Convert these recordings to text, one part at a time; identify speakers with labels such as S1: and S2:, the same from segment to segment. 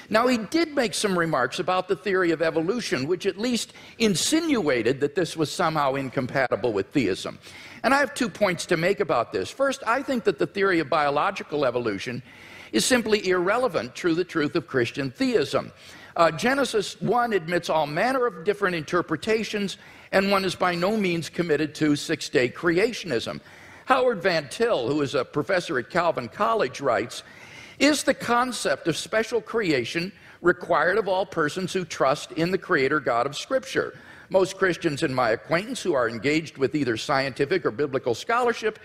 S1: Now, he did make some remarks about the theory of evolution, which at least insinuated that this was somehow incompatible with theism. And I have 2 points to make about this. First, I think that the theory of biological evolution is simply irrelevant to the truth of Christian theism. Genesis 1 admits all manner of different interpretations, and one is by no means committed to six-day creationism. Howard Van Til, who is a professor at Calvin College, writes, "Is the concept of special creation required of all persons who trust in the Creator God of Scripture? Most Christians in my acquaintance who are engaged with either scientific or biblical scholarship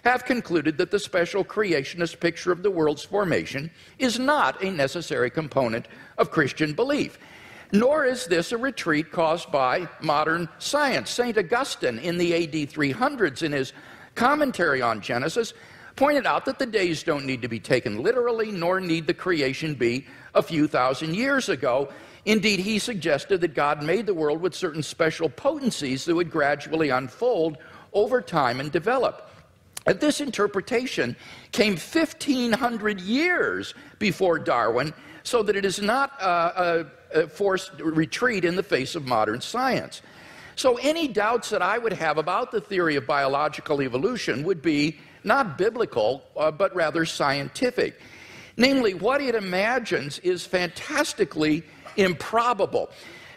S1: have concluded that the special creationist picture of the world's formation is not a necessary component of Christian belief. Nor is this a retreat caused by modern science." St. Augustine in the AD 300s, in his commentary on Genesis, pointed out that the days don't need to be taken literally, nor need the creation be a few thousand years ago. Indeed, he suggested that God made the world with certain special potencies that would gradually unfold over time and develop. And this interpretation came 1,500 years before Darwin, so that it is not a forced retreat in the face of modern science. So any doubts that I would have about the theory of biological evolution would be not biblical, but rather scientific. Namely, what it imagines is fantastically improbable.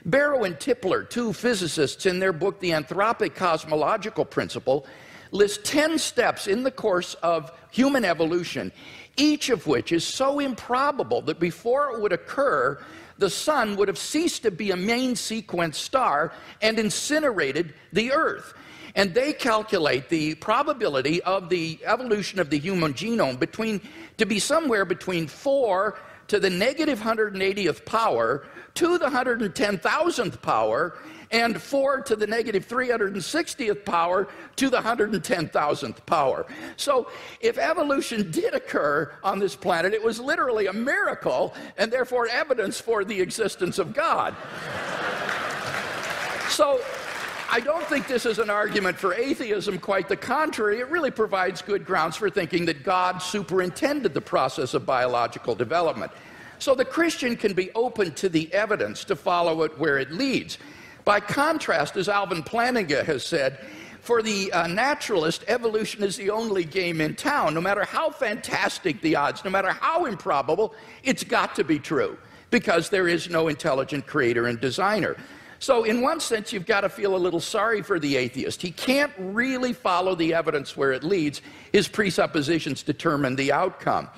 S1: Barrow and Tipler, 2 physicists, in their book The Anthropic Cosmological Principle, list 10 steps in the course of human evolution, each of which is so improbable that before it would occur, the sun would have ceased to be a main sequence star and incinerated the Earth. And they calculate the probability of the evolution of the human genome to be somewhere between 4 to the negative 180th power to the 110,000th power, and 4 to the negative 360th power to the 110,000th power. So if evolution did occur on this planet, it was literally a miracle, and therefore evidence for the existence of God. So I don't think this is an argument for atheism. Quite the contrary, it really provides good grounds for thinking that God superintended the process of biological development. So the Christian can be open to the evidence to follow it where it leads. By contrast, as Alvin Plantinga has said, for the naturalist, evolution is the only game in town. No matter how fantastic the odds, no matter how improbable, it's got to be true, because there is no intelligent creator and designer. So in one sense, you've got to feel a little sorry for the atheist. He can't really follow the evidence where it leads. His presuppositions determine the outcome.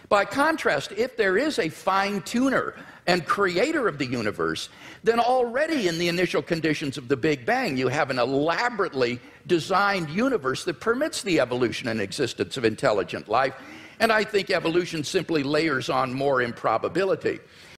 S1: By contrast, if there is a fine-tuner and creator of the universe, then already in the initial conditions of the Big Bang, you have an elaborately designed universe that permits the evolution and existence of intelligent life. And I think evolution simply layers on more improbability.